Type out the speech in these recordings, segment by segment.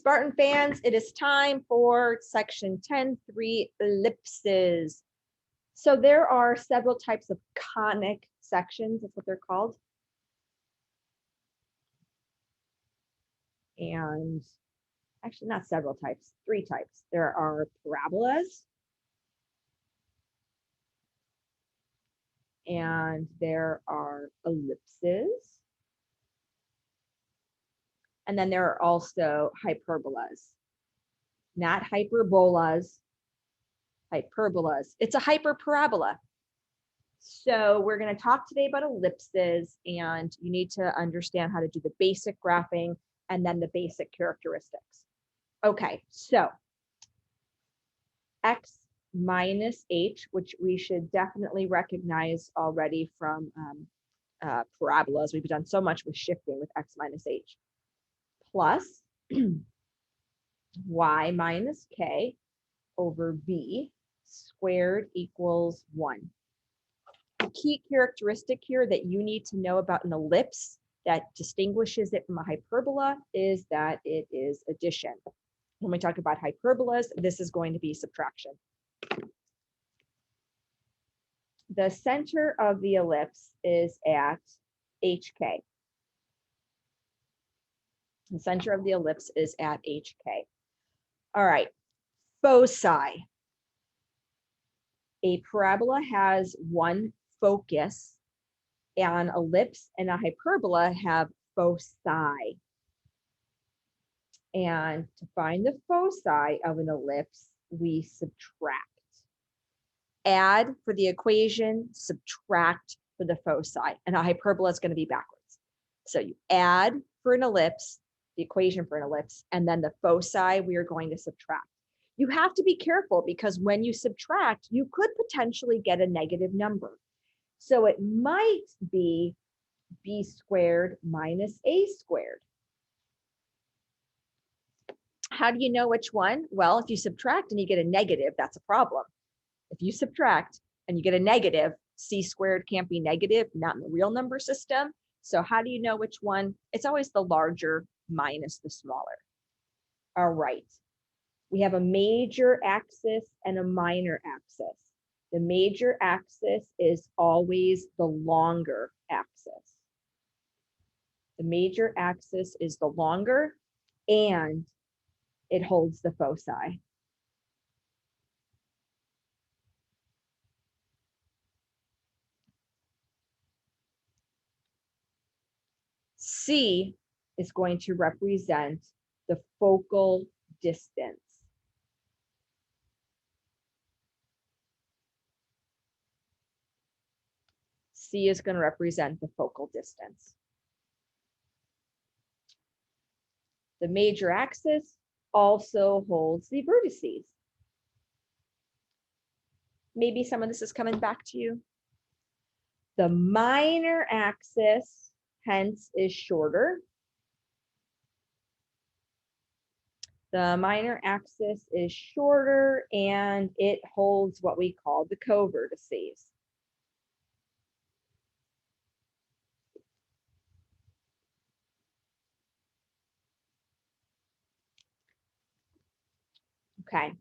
Spartan fans, it is time for section 10.3 ellipses. So there are several types of conic sections, that's what they're called. And actually not several types, 3 types. There are parabolas, and there are ellipses, and then there are also hyperbolas. Not hyperbolas, hyperbolas. It's a hyperparabola. So we're going to talk today about ellipses, and you need to understand how to do the basic graphing and then the basic characteristics. Okay, so x minus h, which we should definitely recognize already from parabolas. We've done so much with shifting with x minus h, plus y minus k over v squared equals 1. The key characteristic here that you need to know about an ellipse that distinguishes it from a hyperbola is that it is addition. When we talk about hyperbolas, this is going to be subtraction. The center of the ellipse is at HK. The center of the ellipse is at HK. All right, foci. A parabola has one focus, an ellipse and a hyperbola have foci. And to find the foci of an ellipse, we subtract. Add for the equation, subtract for the foci, and a hyperbola is going to be backwards. So you add for an ellipse, the equation for an ellipse, and then the foci we are going to subtract. You have to be careful because when you subtract, you could potentially get a negative number. So it might be b squared minus a squared. How do you know which one? Well, if you subtract and you get a negative, that's a problem. If you subtract and you get a negative, c squared can't be negative, not in the real number system. So how do you know which one? It's always the larger minus the smaller. All right. We have a major axis and a minor axis. The major axis is always the longer axis. The major axis is the longer, and it holds the foci. C is going to represent the focal distance. C is going to represent the focal distance. The major axis also holds the vertices. Maybe some of this is coming back to you. The minor axis, hence, is shorter. The minor axis is shorter, and it holds what we call the co-vertices. Okay.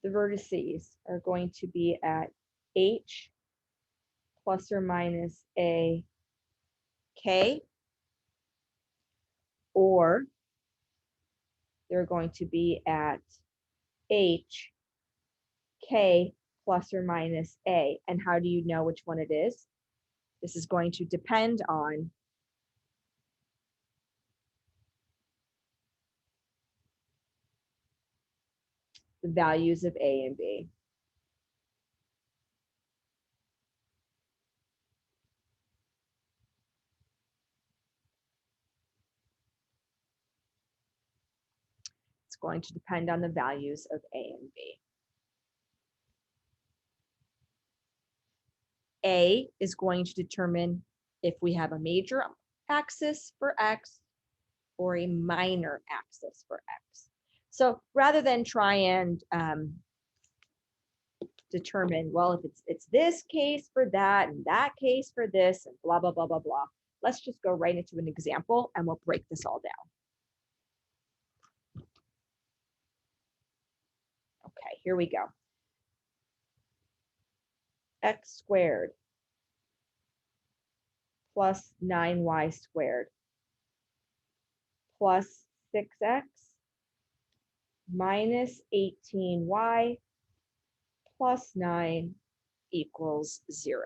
The vertices are going to be at H plus or minus a K, or they're going to be at H K plus or minus A. And how do you know which one it is? This is going to depend on the values of A and B. It's going to depend on the values of A and B. A is going to determine if we have a major axis for X or a minor axis for X. So rather than try and determine, well, if it's this case for that and that case for this and blah, blah, blah, blah, blah, let's just go right into an example and we'll break this all down. Okay, here we go. X squared plus 9y squared plus 6x minus 18y plus 9 equals 0.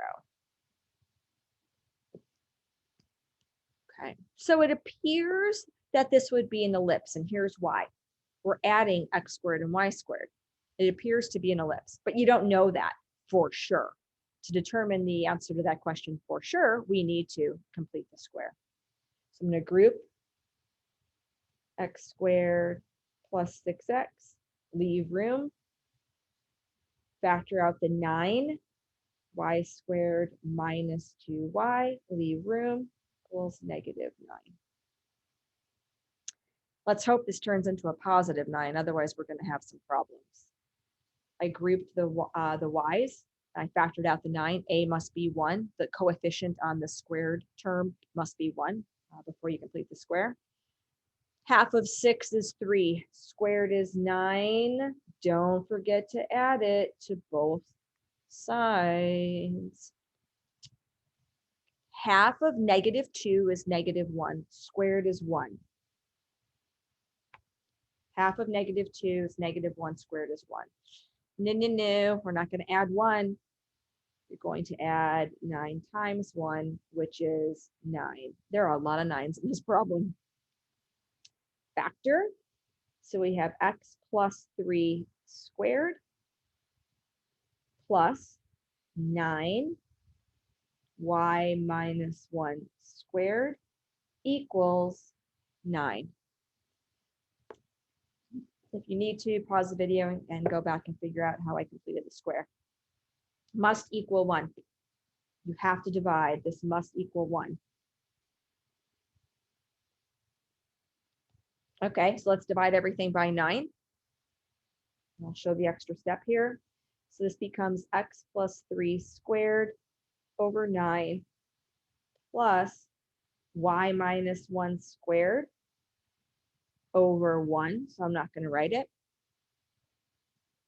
Okay, so it appears that this would be an ellipse, and here's why. We're adding x squared and y squared. It appears to be an ellipse, but you don't know that for sure. To determine the answer to that question for sure, we need to complete the square. So I'm going to group x squared plus 6x, leave room, factor out the 9, y squared minus 2y, leave room, equals negative 9. Let's hope this turns into a positive 9, otherwise we're going to have some problems. I grouped the y's. I factored out the 9. A must be 1. The coefficient on the squared term must be 1 before you complete the square. Half of 6 is 3. Squared is 9. Don't forget to add it to both sides. Half of negative 2 is negative 1. Squared is 1. Half of negative 2 is negative 1. Squared is 1. No, we're not going to add 1. You're going to add 9 times 1, which is 9. There are a lot of 9s in this problem. Factor. So we have x plus 3 squared plus 9 y minus 1 squared equals 9. If you need to, pause the video and go back and figure out how I completed the square. Must equal 1. You have to divide. This must equal 1. Okay, so let's divide everything by 9. I'll show the extra step here. So this becomes x plus 3 squared over 9 plus y minus 1 squared over 1. So I'm not going to write it.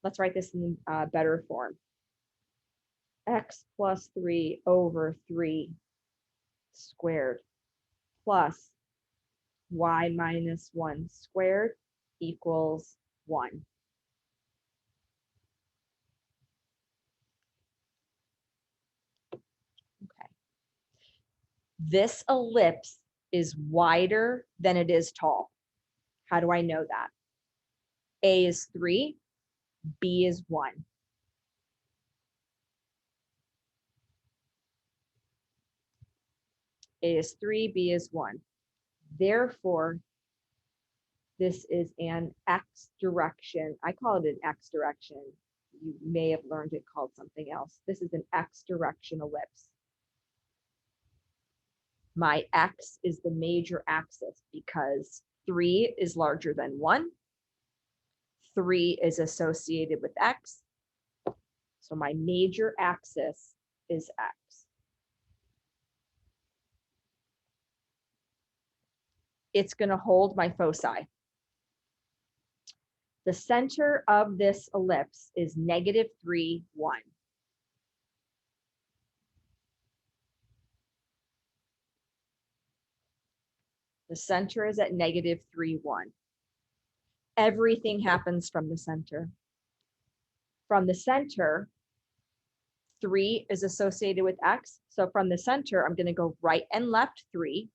Let's write this in better form. X plus 3 over 3 squared plus y minus 1 squared equals 1. Okay. This ellipse is wider than it is tall. How do I know that? A is 3, B is 1. A is 3, B is 1. Therefore, this is an x direction. I call it an x direction. You may have learned it called something else. This is an x direction ellipse. My x is the major axis because 3 is larger than 1. 3 is associated with x. So my major axis is x. It's going to hold my foci. The center of this ellipse is negative 3, 1. The center is at negative 3, 1. Everything happens from the center. From the center, 3 is associated with x. So from the center, I'm going to go right and left 3.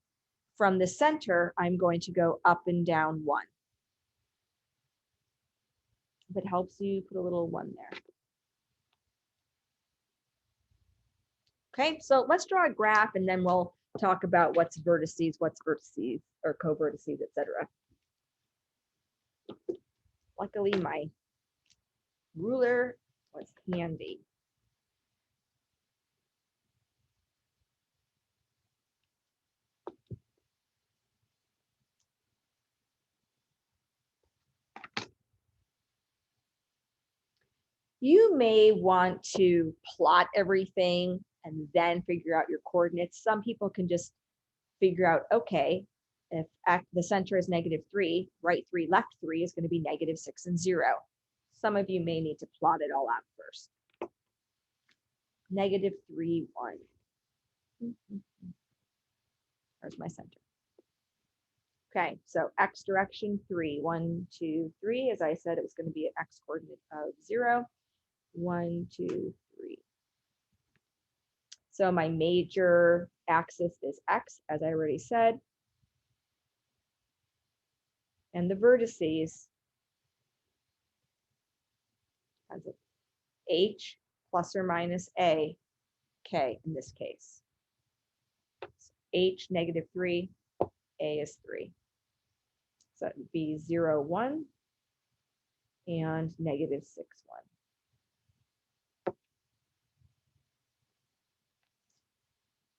From the center, I'm going to go up and down 1. If it helps you, put a little 1 there. Okay, so let's draw a graph and then we'll talk about what's vertices or co-vertices, etc. Luckily, my ruler was handy. You may want to plot everything and then figure out your coordinates. Some people can just figure out, okay, if the center is -3, right 3, left 3 is going to be -6 and 0. Some of you may need to plot it all out first. -3, 1. There's my center. Okay, so x direction 3, 1, 2, 3. As I said, it was going to be an x coordinate of 0, 1, 2, 3. So my major axis is x, as I already said. And the vertices, as h plus or minus a, k in this case. So h -3, a is 3. So that would be 0, 1, and -6, 1.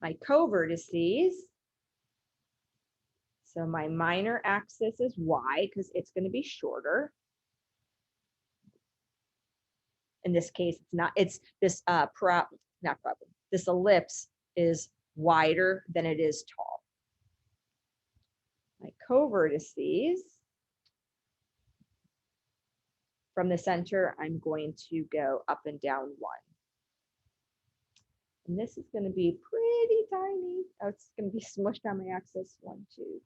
My covertices, so my minor axis is y because it's going to be shorter. In this case, it's not, it's this this ellipse is wider than it is tall. My covertices, from the center, I'm going to go up and down 1. And this is going to be pretty tiny. Oh, it's going to be smushed on my axis. 1, 2,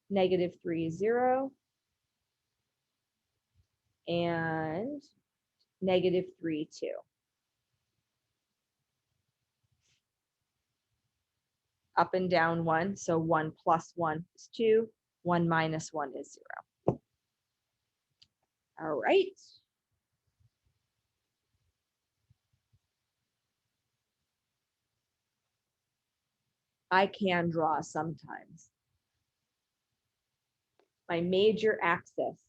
3. -3, 0. And -3, 2. Up and down 1. So 1 plus 1 is 2. 1 minus 1 is 0. All right. I can draw sometimes. My major axis,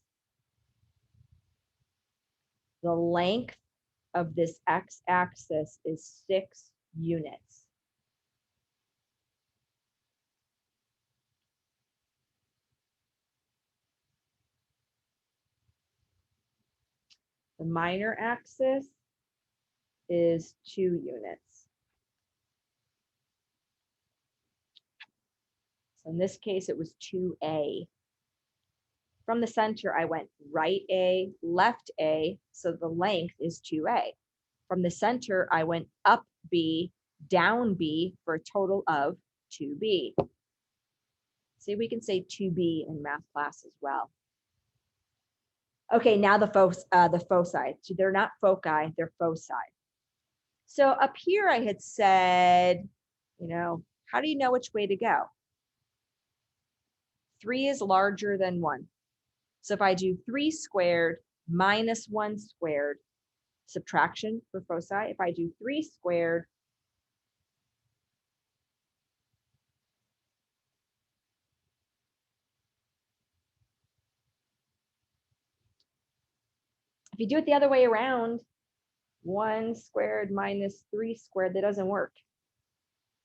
the length of this x-axis is 6 units. The minor axis is 2 units. So in this case, it was 2a. From the center, I went right A, left A, so the length is 2a. From the center, I went up B, down B for a total of 2b. See, we can say 2b in math class as well. Okay, now the foci. So they're not foci, they're foci. So up here I had said, how do you know which way to go? 3 is larger than 1. So if I do 3 squared minus 1 squared, subtraction for foci, if I do 3 squared if you do it the other way around, 1 squared minus 3 squared, that doesn't work.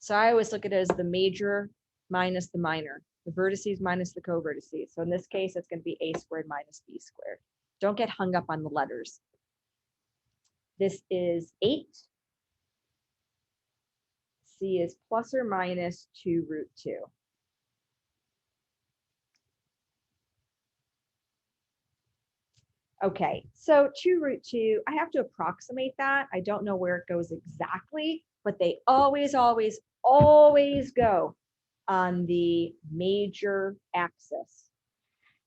So I always look at it as the major minus the minor, the vertices minus the covertices. So in this case, it's going to be a squared minus b squared. Don't get hung up on the letters. This is 8. C is plus or minus 2 root 2. Okay, so 2 root 2, I have to approximate that. I don't know where it goes exactly, but they always, always, always go on the major axis.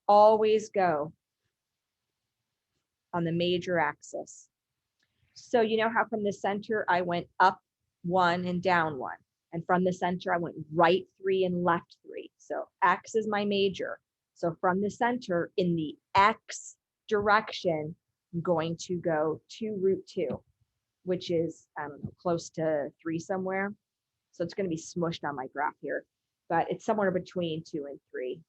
Always go on the major axis. So you know how from the center I went up 1 and down 1. And from the center I went right 3 and left 3. So x is my major. So from the center in the x direction, I'm going to go 2 root 2, which is, I don't know, close to 3 somewhere. So it's going to be smushed on my graph here, but it's somewhere between 2 and 3.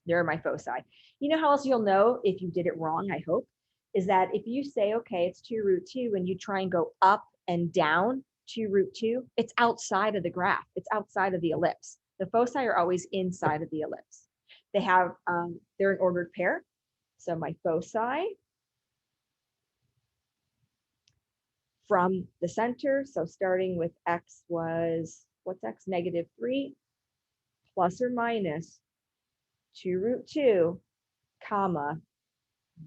There are my foci. You know how else you'll know if you did it wrong, I hope, is that if you say, okay, it's 2 root 2, and you try and go up and down 2 root 2, it's outside of the graph. It's outside of the ellipse. The foci are always inside of the ellipse. They have, they're an ordered pair. So my foci from the center, so starting with x was, what's x? -3 plus or minus 2√2, comma,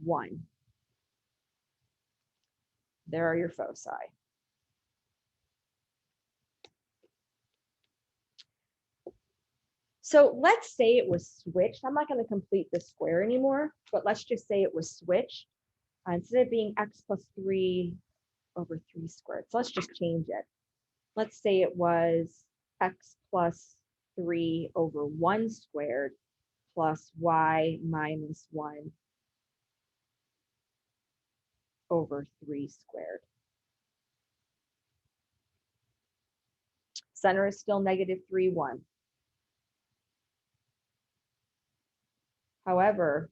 1. There are your foci. So let's say it was switched. I'm not going to complete the square anymore, but let's just say it was switched. Instead of being x plus 3 over 3 squared. So let's just change it. Let's say it was x plus 3 over 1 squared plus y minus 1 over 3 squared. Center is still -3, 1. However,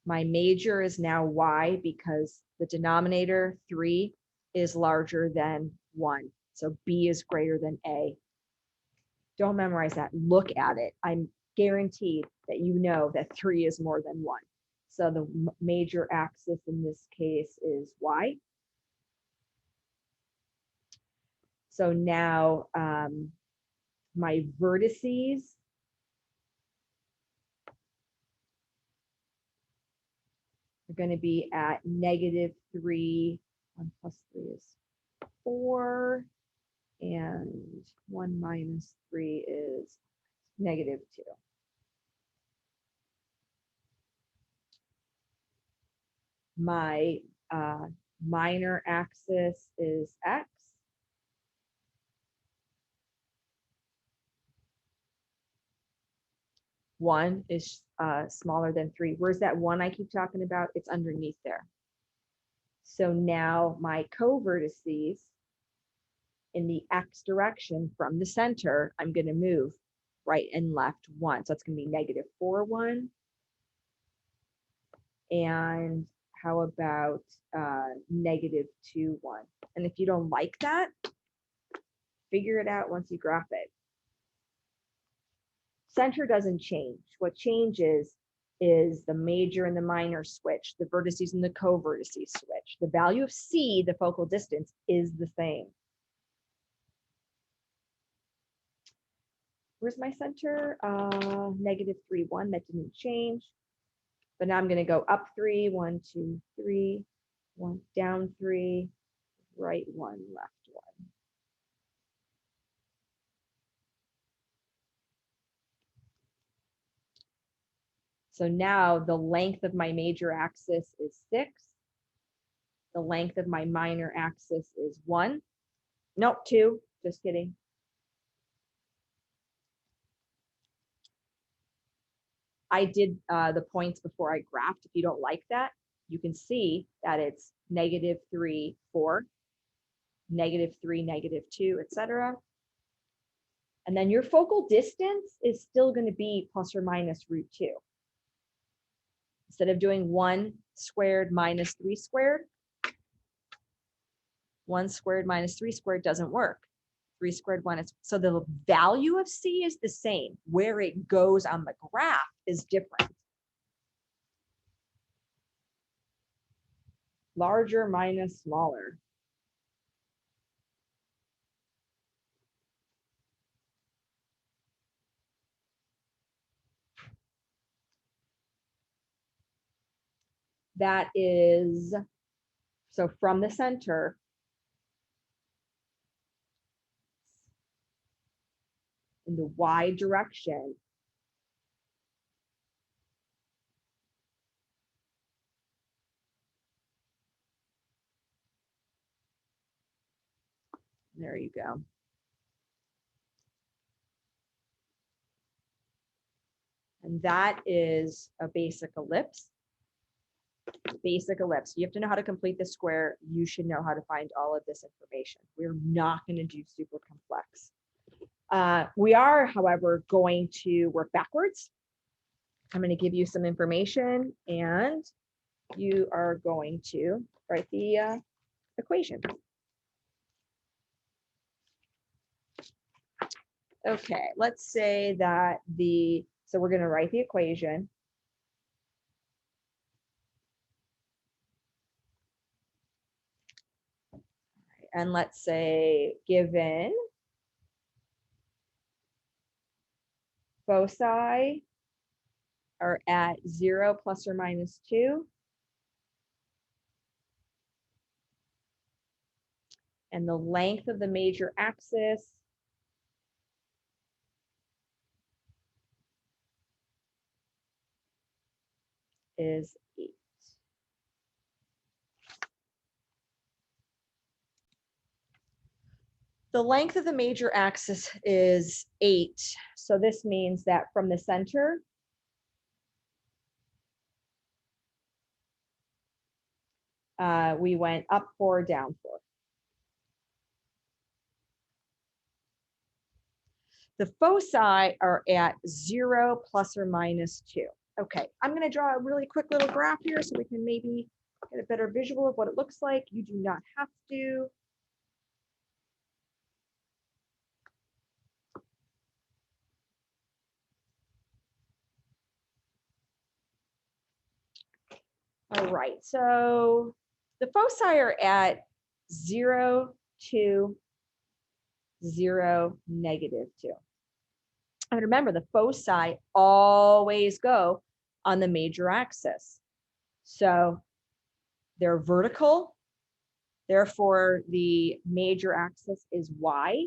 my major is now y because the denominator 3 is larger than 1. So b is greater than a. Don't memorize that. Look at it. I'm guaranteed that you know that 3 is more than 1. So the major axis in this case is y. So now my vertices are going to be at -3. 1 plus 3 is 4. And 1 minus 3 is -2. My minor axis is x. One is smaller than 3. Where's that 1 I keep talking about? It's underneath there. So now my co-vertices in the x direction from the center, I'm going to move right and left 1. So it's going to be -4, 1. And how about -2, 1? And if you don't like that, figure it out once you graph it. Center doesn't change. What changes is the major and the minor switch, the vertices and the co-vertices switch. The value of c, the focal distance, is the same. Where's my center? -3, 1. That didn't change. But now I'm going to go up 3, 1, 2, 3, 1, down 3, right 1, left 1. So now the length of my major axis is 6. The length of my minor axis is 1. Nope, 2. Just kidding. I did the points before I graphed. If you don't like that, you can see that it's -3, 4, -3, -2, etc. And then your focal distance is still going to be plus or minus √2. Instead of doing 1 squared minus 3 squared, 1 squared minus 3 squared doesn't work. 3 squared 1 is, so the value of c is the same. Where it goes on the graph is different. Larger minus smaller. That is, so from the center, in the y direction, there you go. And that is a basic ellipse. Basic ellipse. You have to know how to complete the square. You should know how to find all of this information. We're not going to do super complex. We are, however, going to work backwards. I'm going to give you some information and you are going to write the equation. Okay, let's say that so we're going to write the equation. And let's say given foci are at 0 plus or minus 2, and the length of the major axis is 8. The length of the major axis is 8. So this means that from the center, we went up 4, down 4. The foci are at 0 plus or minus 2. Okay, I'm going to draw a really quick little graph here so we can maybe get a better visual of what it looks like. You do not have to. All right, so the foci are at 0, 2, 0, negative 2. And remember, the foci always go on the major axis. So they're vertical. Therefore, the major axis is y.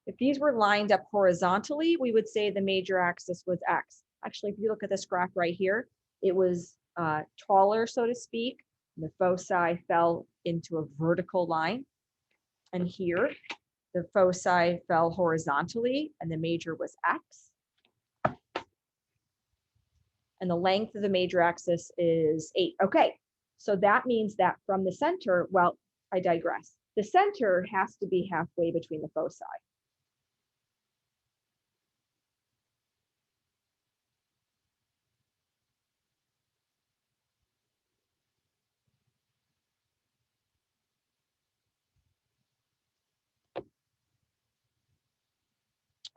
If these were lined up horizontally, we would say the major axis was x. Actually, if you look at this graph right here, it was taller, so to speak. The foci fell into a vertical line. And here, the foci fell horizontally, and the major was x. And the length of the major axis is 8. Okay, so that means that from the center, well, I digress. The center has to be halfway between the foci.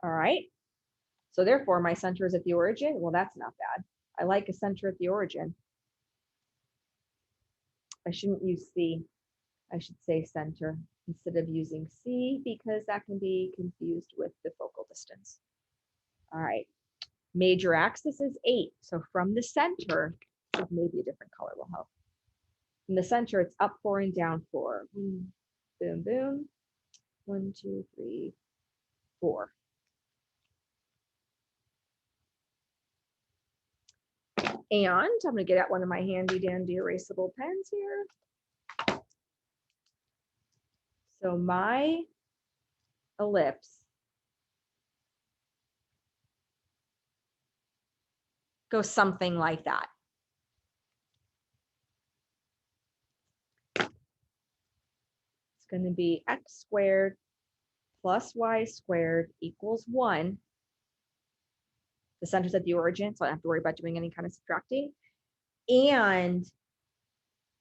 All right. So therefore, my center is at the origin. Well, that's not bad. I like a center at the origin. I shouldn't use C. I should say center instead of using C because that can be confused with the focal distance. All right. Major axis is 8. So from the center, maybe a different color will help. From the center, it's up 4 and down 4. Boom, boom. 1, 2, 3, 4. And I'm going to get out one of my handy dandy erasable pens here. So my ellipse goes something like that. It's going to be x squared plus y squared equals 1. The center's at the origin, so I don't have to worry about doing any kind of subtracting. And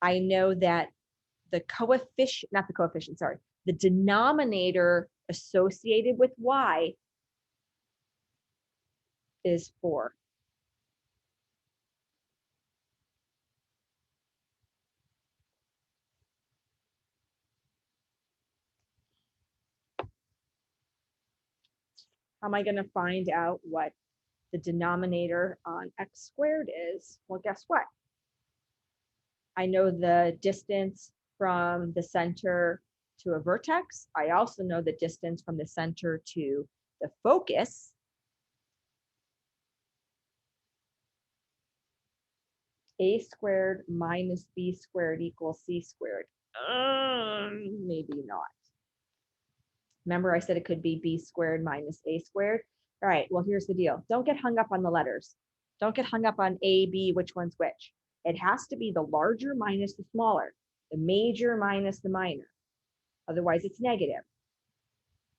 I know that the coefficient, not the coefficient, sorry, the denominator associated with y is 4. How am I going to find out what the denominator on x squared is? Well, guess what? I know the distance from the center to a vertex. I also know the distance from the center to the focus. A squared minus b squared equals c squared. Maybe not. Remember I said it could be b squared minus a squared? All right, well, here's the deal. Don't get hung up on the letters. Don't get hung up on A, B, which one's which. It has to be the larger minus the smaller, the major minus the minor. Otherwise, it's negative.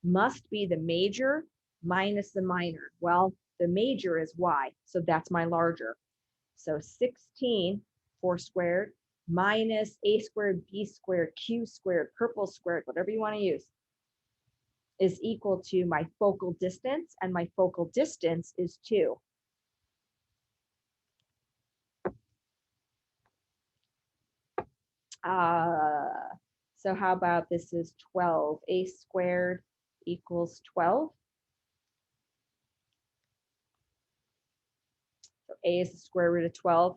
Must be the major minus the minor. Well, the major is y, so that's my larger. So 16, 4 squared minus a squared, b squared, q squared, purple squared, whatever you want to use, is equal to my focal distance, and my focal distance is 2. So how about this is 12, a squared equals 12. So a is the square root of 12.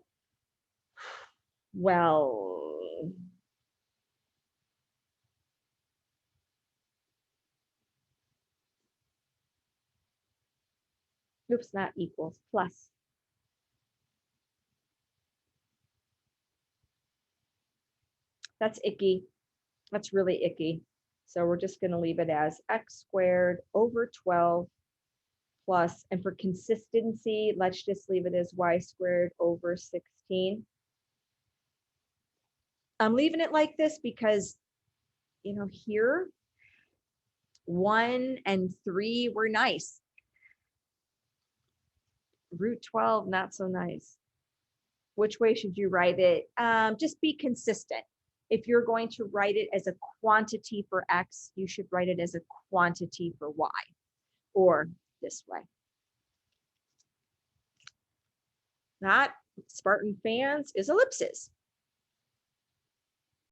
Well, oops, not equals, plus. That's icky. That's really icky. So we're just going to leave it as x squared over 12 plus, and for consistency, let's just leave it as y squared over 16. I'm leaving it like this because, you know, here, 1 and 3 were nice. Root 12, not so nice. Which way should you write it? Just be consistent. If you're going to write it as a quantity for x, you should write it as a quantity for y, or this way. Not Spartan fans is ellipses.